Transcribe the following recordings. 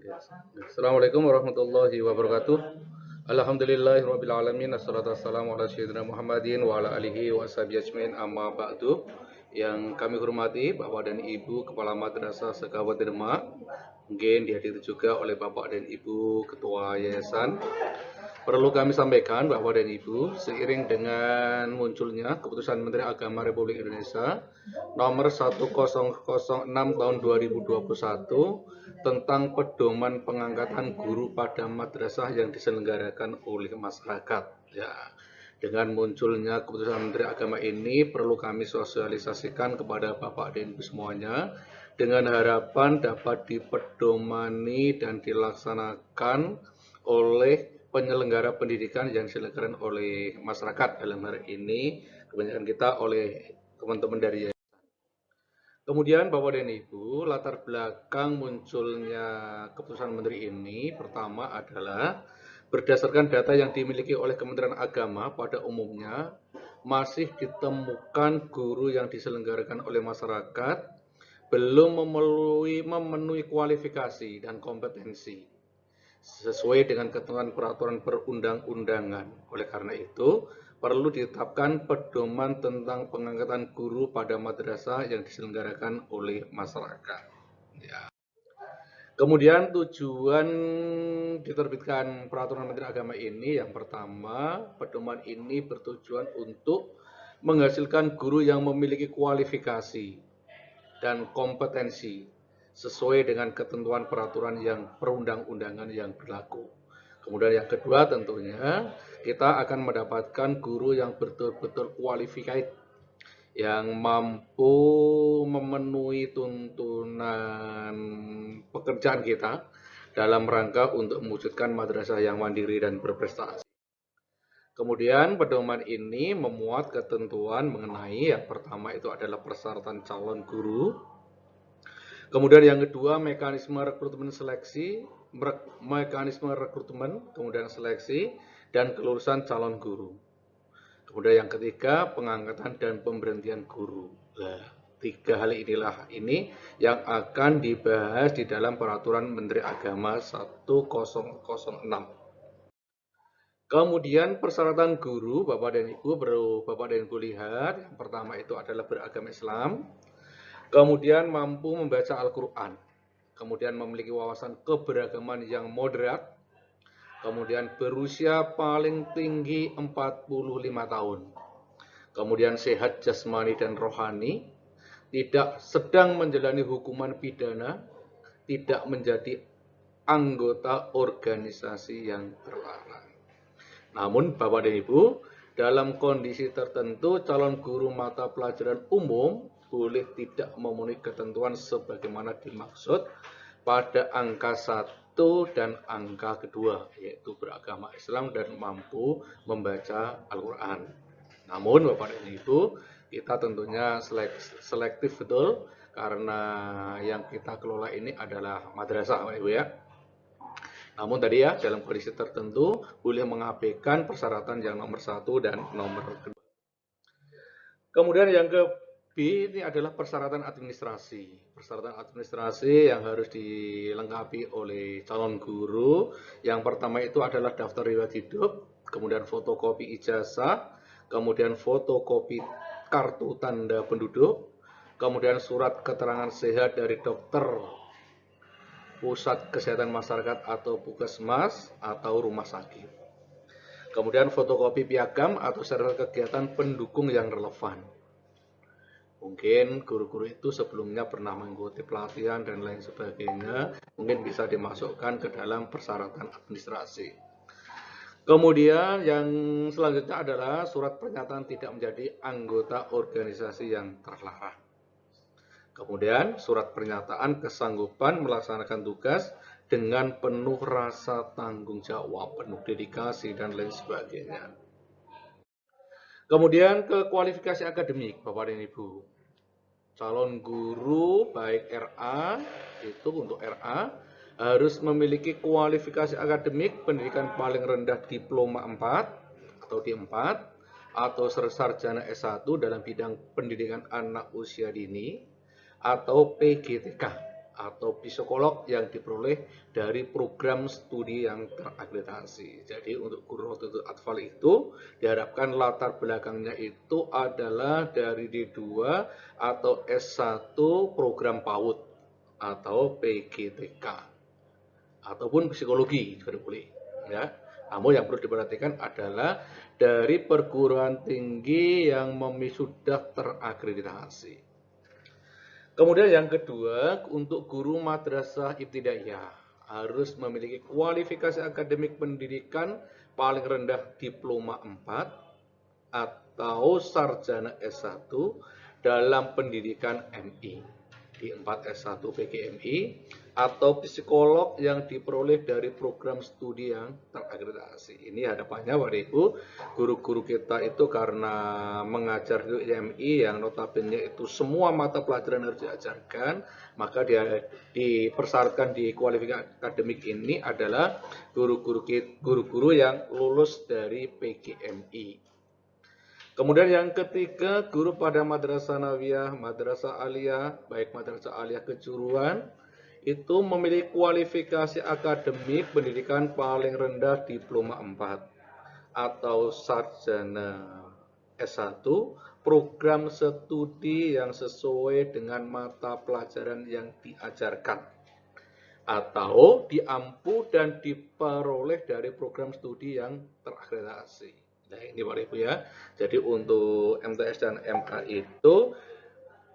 Assalamualaikum warahmatullahi wabarakatuh. Alhamdulillahirabbil alamin wassalatu wassalamu ala sayyidina Muhammadin wa ala alihi wa sahbihi ajmain amma ba'du. Yang kami hormati Bapak dan Ibu Kepala Madrasah Sekawat Demak, mungkin dihadiri juga oleh Bapak dan Ibu Ketua Yayasan. Perlu kami sampaikan Bapak dan Ibu, seiring dengan munculnya Keputusan Menteri Agama Republik Indonesia nomor 1006 tahun 2021 tentang pedoman pengangkatan guru pada madrasah yang diselenggarakan oleh masyarakat. Ya, dengan munculnya Keputusan Menteri Agama ini perlu kami sosialisasikan kepada Bapak dan Ibu semuanya dengan harapan dapat dipedomani dan dilaksanakan oleh penyelenggara pendidikan yang diselenggarakan oleh masyarakat. Dalam hari ini kebanyakan kita oleh teman-teman dari yayasan. Kemudian Bapak dan Ibu, latar belakang munculnya keputusan menteri ini pertama adalah berdasarkan data yang dimiliki oleh Kementerian Agama pada umumnya masih ditemukan guru yang diselenggarakan oleh masyarakat belum memenuhi kualifikasi dan kompetensi sesuai dengan ketentuan peraturan perundang-undangan. Oleh karena itu, perlu ditetapkan pedoman tentang pengangkatan guru pada madrasah yang diselenggarakan oleh masyarakat. Ya. Kemudian tujuan diterbitkan peraturan Menteri Agama ini yang pertama, pedoman ini bertujuan untuk menghasilkan guru yang memiliki kualifikasi dan kompetensi sesuai dengan ketentuan peraturan yang perundang-undangan yang berlaku. Kemudian yang kedua tentunya kita akan mendapatkan guru yang betul-betul qualified, yang mampu memenuhi tuntunan pekerjaan kita dalam rangka untuk mewujudkan madrasah yang mandiri dan berprestasi. Kemudian pedoman ini memuat ketentuan mengenai yang pertama itu adalah persyaratan calon guru. Kemudian yang kedua mekanisme rekrutmen seleksi, kemudian seleksi dan kelulusan calon guru. Kemudian yang ketiga pengangkatan dan pemberhentian guru. Nah, tiga hal inilah yang akan dibahas di dalam peraturan Menteri Agama 1006. Kemudian persyaratan guru, Bapak dan Ibu lihat, yang pertama itu adalah beragama Islam, kemudian mampu membaca Al-Quran, kemudian memiliki wawasan keberagaman yang moderat, kemudian berusia paling tinggi 45 tahun, kemudian sehat jasmani dan rohani, tidak sedang menjalani hukuman pidana, tidak menjadi anggota organisasi yang terlarang. Namun Bapak dan Ibu, dalam kondisi tertentu calon guru mata pelajaran umum boleh tidak memenuhi ketentuan sebagaimana dimaksud pada angka 1 dan angka kedua, yaitu beragama Islam dan mampu membaca Al-Quran. Namun Bapak dan Ibu, kita tentunya selektif betul karena yang kita kelola ini adalah madrasah Bapak Ibu ya. Namun tadi ya, dalam kondisi tertentu boleh mengabaikan persyaratan yang nomor 1 dan nomor 2. Kemudian yang ke B ini adalah persyaratan administrasi. Persyaratan administrasi yang harus dilengkapi oleh calon guru. Yang pertama itu adalah daftar riwayat hidup, kemudian fotokopi ijazah, kemudian fotokopi kartu tanda penduduk, kemudian surat keterangan sehat dari dokter pusat kesehatan masyarakat atau puskesmas atau rumah sakit. Kemudian fotokopi piagam atau sertifikat kegiatan pendukung yang relevan. Mungkin guru-guru itu sebelumnya pernah mengikuti pelatihan dan lain sebagainya, mungkin bisa dimasukkan ke dalam persyaratan administrasi. Kemudian yang selanjutnya adalah surat pernyataan tidak menjadi anggota organisasi yang terlarang. Kemudian surat pernyataan kesanggupan melaksanakan tugas dengan penuh rasa tanggung jawab, penuh dedikasi dan lain sebagainya. Kemudian ke kualifikasi akademik, Bapak dan Ibu. Calon guru baik RA, itu untuk RA, harus memiliki kualifikasi akademik pendidikan paling rendah diploma 4 atau D4 atau sarjana S1 dalam bidang pendidikan anak usia dini atau PGTK atau psikolog yang diperoleh dari program studi yang terakreditasi. Jadi untuk guru Rohtatul Atfal itu diharapkan latar belakangnya itu adalah dari D2 atau S1 program PAUD atau PGTK ataupun psikologi juga boleh ya. Namun yang perlu diperhatikan adalah dari perguruan tinggi yang sudah terakreditasi. Kemudian yang kedua, untuk guru madrasah ibtidaiyah harus memiliki kualifikasi akademik pendidikan paling rendah diploma 4 atau sarjana S1 dalam pendidikan MI di 4 S1 PGMI atau psikolog yang diperoleh dari program studi yang terakreditasi. Ini harapannya Bapak Ibu, guru-guru kita itu karena mengajar di IMI yang notabene itu semua mata pelajaran harus diajarkan, maka dia dipersyaratkan di kualifikasi akademik ini adalah guru-guru yang lulus dari PGMI. Kemudian yang ketiga, guru pada madrasah nawiyah, madrasah aliyah, baik madrasah aliyah kejuruan, itu memiliki kualifikasi akademik pendidikan paling rendah diploma 4 atau sarjana S1, program studi yang sesuai dengan mata pelajaran yang diajarkan atau diampu dan diperoleh dari program studi yang terakreditasi. Nah ini Bapak Ibu ya, jadi untuk MTS dan MK itu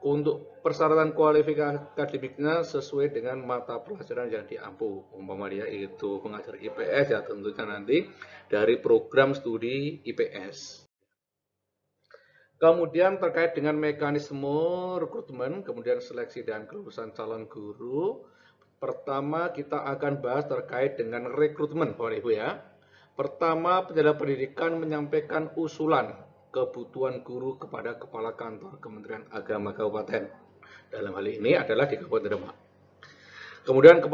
untuk persyaratan kualifikasi akademiknya sesuai dengan mata pelajaran yang diampu. Umpama dia itu pengajar IPS ya tentunya nanti dari program studi IPS. Kemudian terkait dengan mekanisme rekrutmen, kemudian seleksi dan kelulusan calon guru. Pertama kita akan bahas terkait dengan rekrutmen Bapak Ibu ya. Pertama, penyelenggara pendidikan menyampaikan usulan kebutuhan guru kepada Kepala Kantor Kementerian Agama Kabupaten. Dalam hal ini adalah di Kabupaten Demak. Kemudian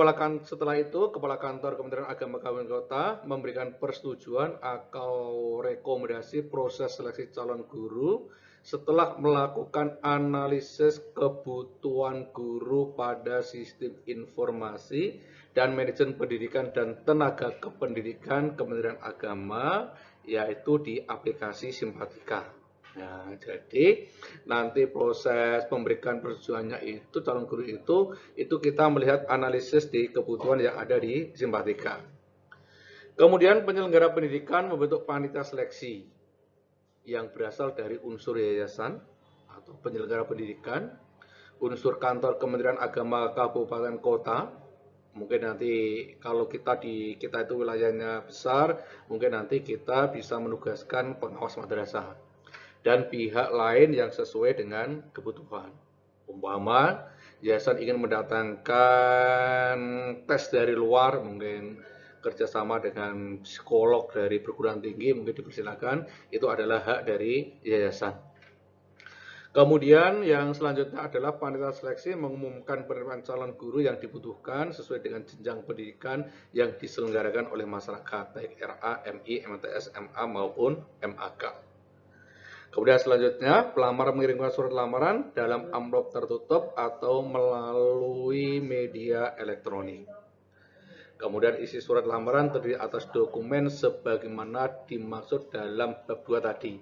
setelah itu Kepala Kantor Kementerian Agama Kabupaten Kota memberikan persetujuan atau rekomendasi proses seleksi calon guru setelah melakukan analisis kebutuhan guru pada sistem informasi dan manajemen pendidikan dan tenaga kependidikan Kementerian Agama, yaitu di aplikasi Simpatika. Nah, jadi nanti proses pemberikan persetujuannya itu calon guru itu kita melihat analisis di kebutuhan yang ada di Simpatika. Kemudian penyelenggara pendidikan membentuk panitia seleksi yang berasal dari unsur yayasan atau penyelenggara pendidikan, unsur kantor Kementerian Agama Kabupaten Kota. Mungkin nanti kalau kita itu wilayahnya besar, mungkin nanti kita bisa menugaskan pengawas madrasah dan pihak lain yang sesuai dengan kebutuhan. Umpama yayasan ingin mendatangkan tes dari luar, mungkin kerjasama dengan psikolog dari perguruan tinggi, mungkin dipersilakan, itu adalah hak dari yayasan. Kemudian yang selanjutnya adalah panitia seleksi mengumumkan penerimaan calon guru yang dibutuhkan sesuai dengan jenjang pendidikan yang diselenggarakan oleh masyarakat, baik RA, MI, MTS, MA maupun MAK. Kemudian selanjutnya, pelamar mengirimkan surat lamaran dalam amplop tertutup atau melalui media elektronik. Kemudian isi surat lamaran terdiri atas dokumen sebagaimana dimaksud dalam bab 2 tadi,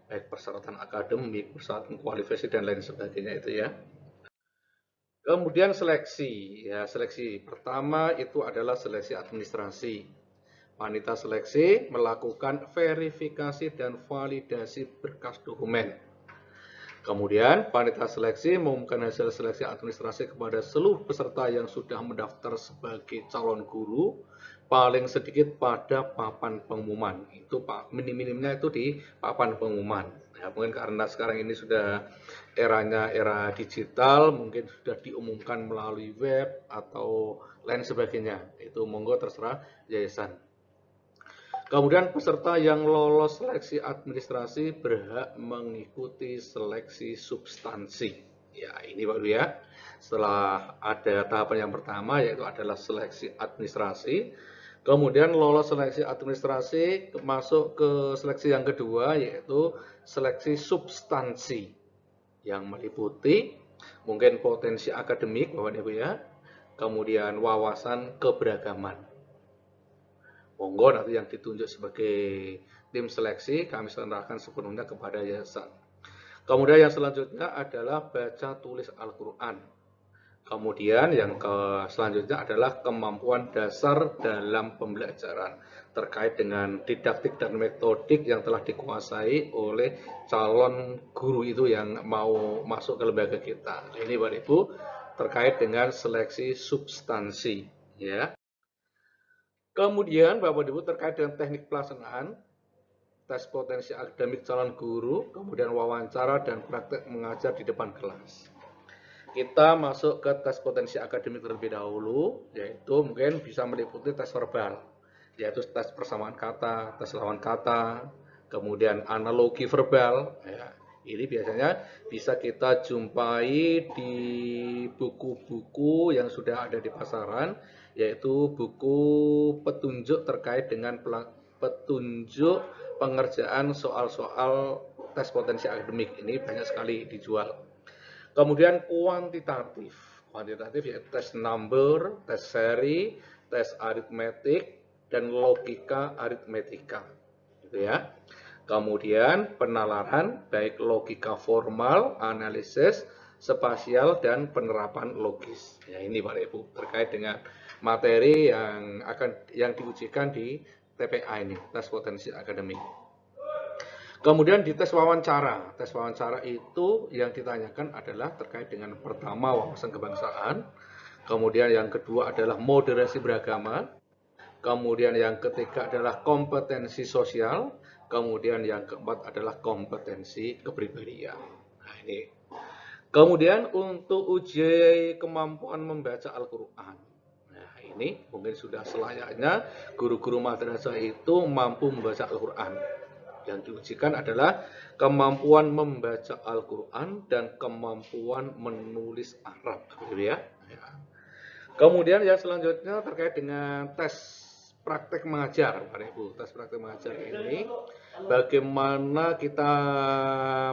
baik persyaratan akademik, persyaratan kualifikasi dan lain sebagainya itu ya. Kemudian seleksi, ya seleksi pertama itu adalah seleksi administrasi. Panitia seleksi melakukan verifikasi dan validasi berkas dokumen. Kemudian panitia seleksi mengumumkan hasil seleksi administrasi kepada seluruh peserta yang sudah mendaftar sebagai calon guru paling sedikit pada papan pengumuman. Itu minim-minimnya itu di papan pengumuman. Ya, mungkin karena sekarang ini sudah eranya era digital, mungkin sudah diumumkan melalui web atau lain sebagainya. Itu monggo terserah yayasan. Kemudian peserta yang lolos seleksi administrasi berhak mengikuti seleksi substansi. Ya, ini Pak ya. Setelah ada tahapan yang pertama yaitu adalah seleksi administrasi. Kemudian lolos seleksi administrasi masuk ke seleksi yang kedua yaitu seleksi substansi yang meliputi mungkin potensi akademik Bapak Ibu ya. kemudian wawasan keberagaman. Monggo nanti yang ditunjuk sebagai tim seleksi kami serahkan sepenuhnya kepada yayasan. Kemudian yang selanjutnya adalah baca tulis Al-Quran. Kemudian yang selanjutnya adalah kemampuan dasar dalam pembelajaran terkait dengan didaktik dan metodik yang telah dikuasai oleh calon guru itu yang mau masuk ke lembaga kita. Ini Bapak Ibu terkait dengan seleksi substansi, ya. Kemudian Bapak Ibu terkait dengan teknik pelaksanaan tes potensi akademik calon guru, kemudian wawancara dan praktek mengajar di depan kelas. Kita masuk ke tes potensi akademik terlebih dahulu, yaitu mungkin bisa meliputi tes verbal, yaitu tes persamaan kata, tes lawan kata, kemudian analogi verbal. Ya, ini biasanya bisa kita jumpai di buku-buku yang sudah ada di pasaran, yaitu buku petunjuk terkait dengan petunjuk pengerjaan soal-soal tes potensi akademik. Ini banyak sekali dijual. Kemudian kuantitatif yaitu tes number, tes seri, tes aritmetik, dan logika aritmetika, gitu ya. Kemudian penalaran baik logika formal, analisis, spasial, dan penerapan logis. Ya, ini Pak Ibu terkait dengan materi yang diujikan di TPA ini, tes potensi akademik. Kemudian di tes wawancara. Tes wawancara itu yang ditanyakan adalah terkait dengan pertama wawasan kebangsaan, kemudian yang kedua adalah moderasi beragama, kemudian yang ketiga adalah kompetensi sosial, kemudian yang keempat adalah kompetensi kepribadian. Nah, ini. Kemudian untuk uji kemampuan membaca Al-Quran. Nah, ini mungkin sudah selayaknya guru-guru madrasah itu mampu membaca Al-Quran. Yang diujikan adalah kemampuan membaca Al-Quran dan kemampuan menulis Arab, gitu ya. Kemudian yang selanjutnya terkait dengan tes praktek mengajar, Pak Ibu. Tes praktek mengajar ini bagaimana kita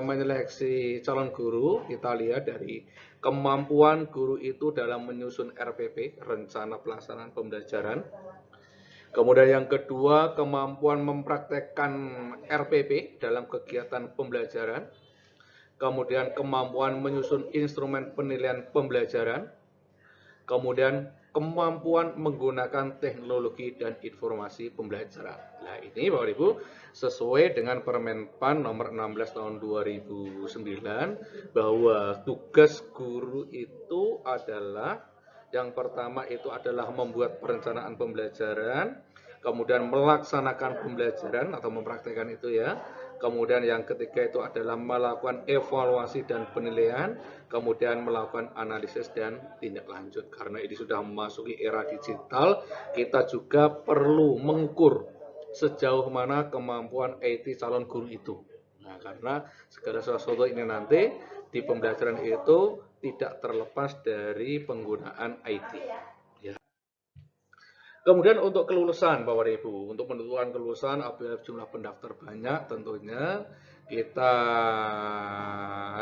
menyeleksi calon guru, kita lihat dari kemampuan guru itu dalam menyusun RPP, rencana pelaksanaan pembelajaran. Kemudian yang kedua, kemampuan mempraktekkan RPP dalam kegiatan pembelajaran. Kemudian kemampuan menyusun instrumen penilaian pembelajaran. Kemudian kemampuan menggunakan teknologi dan informasi pembelajaran. Nah, ini Bapak Ibu sesuai dengan Permenpan nomor 16 tahun 2009 bahwa tugas guru itu adalah yang pertama itu adalah membuat perencanaan pembelajaran, kemudian melaksanakan pembelajaran atau mempraktikkan itu ya. Kemudian yang ketiga itu adalah melakukan evaluasi dan penilaian, kemudian melakukan analisis dan tindak lanjut. Karena ini sudah memasuki era digital, kita juga perlu mengukur sejauh mana kemampuan IT calon guru itu. Nah, karena segala sesuatu ini nanti di pembelajaran itu tidak terlepas dari penggunaan IT. Ya. Kemudian untuk kelulusan Bapak Ibu, untuk menentukan kelulusan apabila jumlah pendaftar banyak tentunya kita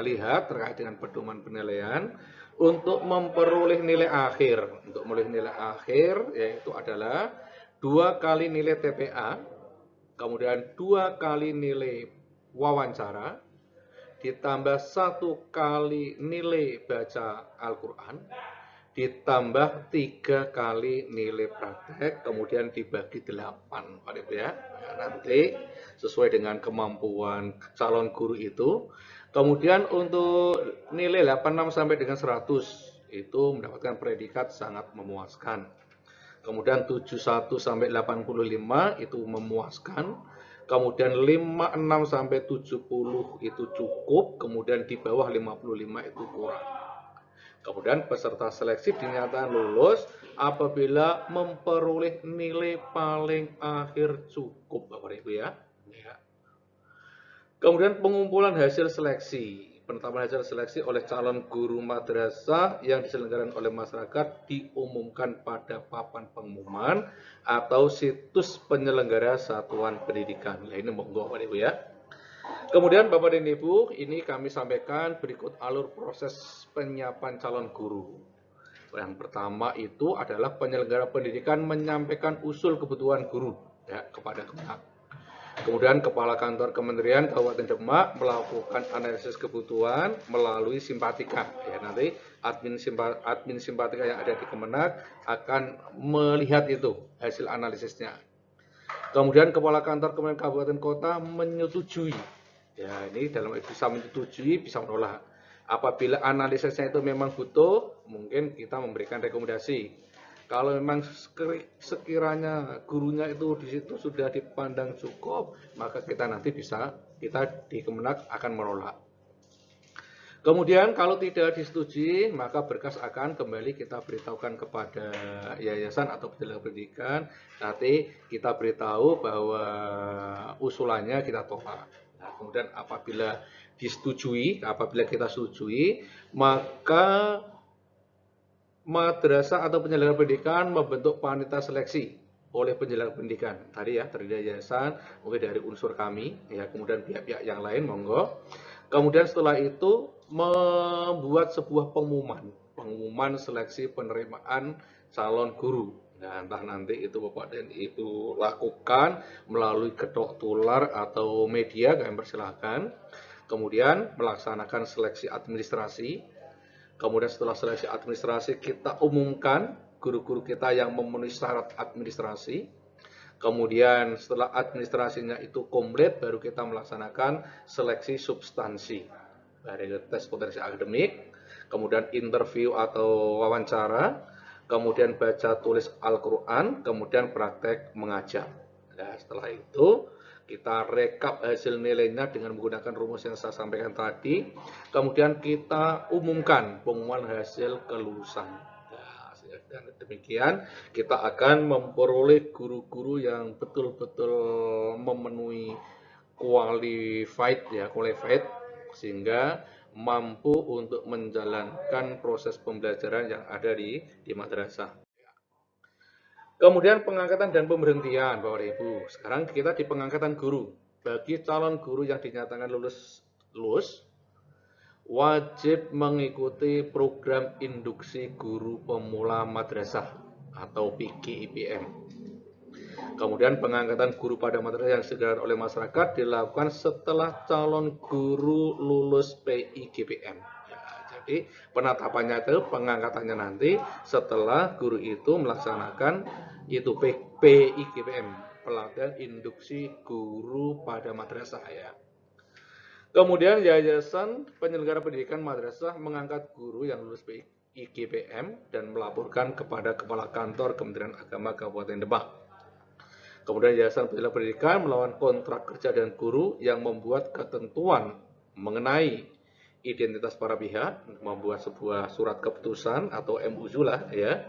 lihat terkait dengan pedoman penilaian untuk memperoleh nilai akhir. Untuk memperoleh nilai akhir yaitu adalah 2 kali nilai TPA, kemudian 2 kali nilai wawancara, ditambah 1 kali nilai baca Al-Quran, ditambah 3 kali nilai praktek, kemudian dibagi 8, Pak Ibu ya. Nah, nanti sesuai dengan kemampuan calon guru itu. Kemudian untuk nilai 86 sampai dengan 100 itu mendapatkan predikat sangat memuaskan. Kemudian 71 sampai 85 itu memuaskan. Kemudian 56 sampai 70 itu cukup, kemudian di bawah 55 itu kurang. Kemudian peserta seleksi dinyatakan lulus apabila memperoleh nilai paling akhir cukup, Bapak Ibu ya. Kemudian pengumpulan hasil seleksi. Penetapan hasil seleksi oleh calon guru madrasah yang diselenggarakan oleh masyarakat diumumkan pada papan pengumuman atau situs penyelenggara satuan pendidikan. Nah, ini monggo Bapak Ibu ya. Kemudian Bapak dan Ibu, ini kami sampaikan berikut alur proses penyiapan calon guru. Yang pertama itu adalah penyelenggara pendidikan menyampaikan usul kebutuhan guru ya, kepada Kemenag. Kemudian Kepala Kantor Kementerian Kabupaten Demak melakukan analisis kebutuhan melalui simpatika. Ya, nanti admin simpatika yang ada di Kemenag akan melihat itu hasil analisisnya. Kemudian Kepala Kantor Kementerian Kabupaten Kota menyetujui. Ya, ini dalam bisa menyetujui, bisa menolak. Apabila analisisnya itu memang butuh, mungkin kita memberikan rekomendasi. Kalau memang sekiranya gurunya itu di situ sudah dipandang cukup, maka kita nanti kita di Kemenag akan menolak. Kemudian kalau tidak disetujui, maka berkas akan kembali kita beritahukan kepada yayasan atau penyelenggara pendidikan. Nanti kita beritahu bahwa usulannya kita tolak. Nah, kemudian apabila kita setujui, maka madrasah atau penyelenggara pendidikan membentuk panitia seleksi oleh penyelenggara pendidikan. Tadi ya, terdiri dari yayasan, mungkin dari unsur kami, ya, kemudian pihak-pihak yang lain, monggo. Kemudian setelah itu membuat sebuah pengumuman seleksi penerimaan calon guru. Nah, entah nanti itu Bapak dan Ibu lakukan melalui kedok tular atau media, kami persilahkan. Kemudian melaksanakan seleksi administrasi. Kemudian setelah seleksi administrasi kita umumkan guru-guru kita yang memenuhi syarat administrasi. Kemudian setelah administrasinya itu komplit, baru kita melaksanakan seleksi substansi. Dari tes potensi akademik, kemudian interview atau wawancara, kemudian baca tulis Al-Quran, kemudian praktek mengajar. Nah, setelah itu kita rekap hasil nilainya dengan menggunakan rumus yang saya sampaikan tadi. Kemudian kita umumkan pengumuman hasil kelulusan. Dan demikian kita akan memperoleh guru-guru yang betul-betul memenuhi qualified sehingga mampu untuk menjalankan proses pembelajaran yang ada di madrasah. Kemudian pengangkatan dan pemberhentian, Bapak Ibu. Sekarang kita di pengangkatan guru. Bagi calon guru yang dinyatakan lulus wajib mengikuti program induksi guru pemula madrasah atau PGIPM. Kemudian pengangkatan guru pada madrasah yang disediakan oleh masyarakat dilakukan setelah calon guru lulus PIGPM. Ya, jadi penetapannya itu pengangkatannya nanti setelah guru itu melaksanakan itu PIGPM, pelatihan induksi guru pada madrasah ya. Kemudian Yayasan Penyelenggara Pendidikan Madrasah mengangkat guru yang lulus IGPM dan melaporkan kepada Kepala Kantor Kementerian Agama Kabupaten Demak. Kemudian Yayasan Penyelenggara Pendidikan melawan kontrak kerja dan guru yang membuat ketentuan mengenai identitas para pihak, membuat sebuah surat keputusan atau MUU lah ya.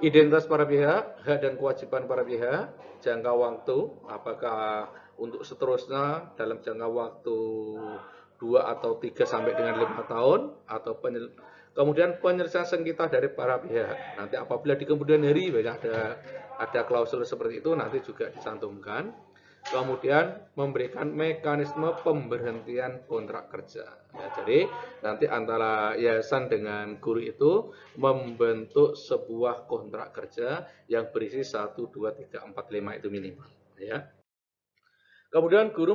Identitas para pihak, hak dan kewajiban para pihak, jangka waktu, apakah untuk seterusnya dalam jangka waktu 2 atau 3 sampai dengan 5 tahun, atau kemudian penyelesaian sengketa dari para pihak. Nanti apabila di kemudian hari ada klausul seperti itu nanti juga dicantumkan. Kemudian memberikan mekanisme pemberhentian kontrak kerja. Ya, jadi nanti antara yayasan dengan guru itu membentuk sebuah kontrak kerja yang berisi 1, 2, 3, 4, 5 itu minimal. Ya. Kemudian guru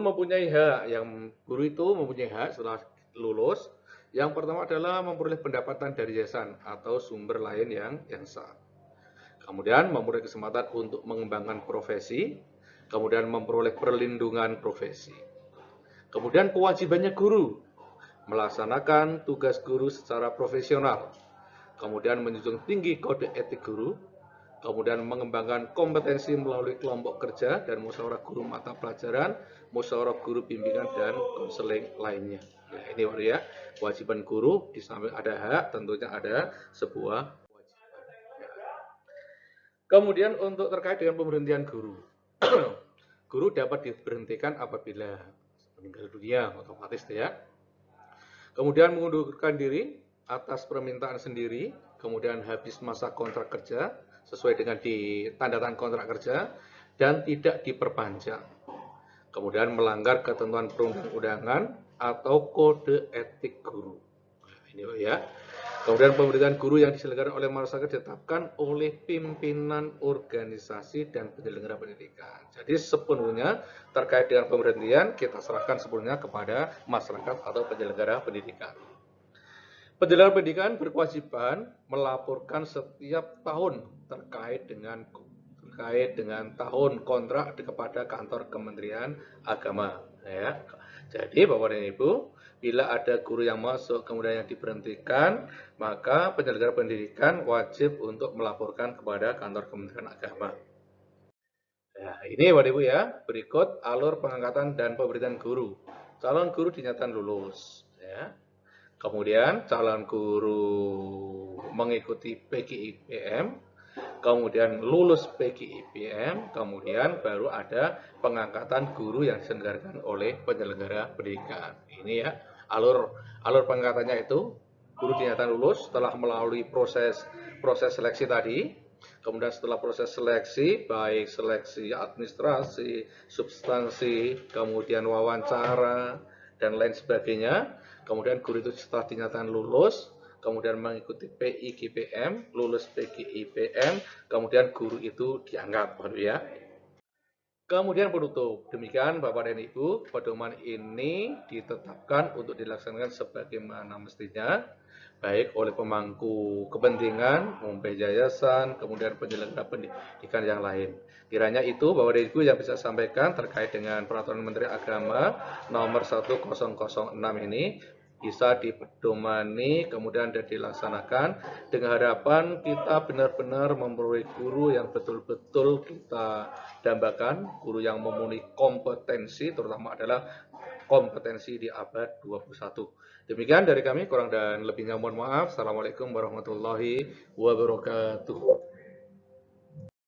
itu mempunyai hak setelah lulus. Yang pertama adalah memperoleh pendapatan dari yayasan atau sumber lain yang sah. Kemudian memperoleh kesempatan untuk mengembangkan profesi. Kemudian memperoleh perlindungan profesi. Kemudian kewajibannya guru melaksanakan tugas guru secara profesional. Kemudian menjunjung tinggi kode etik guru. Kemudian mengembangkan kompetensi melalui kelompok kerja dan musyawarah guru mata pelajaran, musyawarah guru bimbingan dan konseling lainnya. Nah, ini ya, kewajiban guru di samping ada hak, tentunya ada sebuah kewajiban. Kemudian untuk terkait dengan pemberhentian guru. Guru dapat diberhentikan apabila meninggal dunia otomatis ya. Kemudian mengundurkan diri atas permintaan sendiri, kemudian habis masa kontrak kerja sesuai dengan ditandatangan kontrak kerja dan tidak diperpanjang. Kemudian melanggar ketentuan perundang-undangan atau kode etik guru. Nah, ini ya. Kemudian pemberitaan guru yang diselenggarakan oleh masyarakat ditetapkan oleh pimpinan organisasi dan penyelenggara pendidikan. Jadi sepenuhnya terkait dengan pemberhentian kita serahkan sepenuhnya kepada masyarakat atau penyelenggara pendidikan. Penyelenggara pendidikan berkewajiban melaporkan setiap tahun terkait dengan tahun kontrak kepada kantor Kementerian Agama. Ya. Jadi Bapak dan Ibu, bila ada guru yang masuk kemudian yang diberhentikan, maka penyelenggara pendidikan wajib untuk melaporkan kepada kantor Kementerian Agama. Ya, ini Bapak Ibu ya, berikut alur pengangkatan dan pemberitaan guru. Calon guru dinyatakan lulus. Ya. Kemudian calon guru mengikuti PGIPM, kemudian lulus PGIPM, kemudian baru ada pengangkatan guru yang diselenggarakan oleh penyelenggara pendidikan. Ini ya alur pengangkatannya itu guru dinyatakan lulus setelah melalui proses seleksi tadi. Kemudian setelah proses seleksi, baik seleksi administrasi, substansi, kemudian wawancara, dan lain sebagainya. Kemudian guru itu setelah dinyatakan lulus, kemudian mengikuti PIGPM, lulus PGIPM, kemudian guru itu diangkat, ya. Kemudian penutup. Demikian Bapak dan Ibu, pedoman ini ditetapkan untuk dilaksanakan sebagaimana mestinya, baik oleh pemangku kepentingan, yayasan, kemudian penyelenggara pendidikan yang lain. Kiranya itu Bapak dan Ibu yang bisa sampaikan terkait dengan Peraturan Menteri Agama nomor 1006 ini bisa dipedomani kemudian dan dilaksanakan dengan harapan kita benar-benar memperoleh guru yang betul-betul kita dambakan, guru yang memenuhi kompetensi, terutama adalah kompetensi di abad 21. Demikian dari kami, kurang dan lebihnya mohon maaf. Assalamualaikum warahmatullahi wabarakatuh.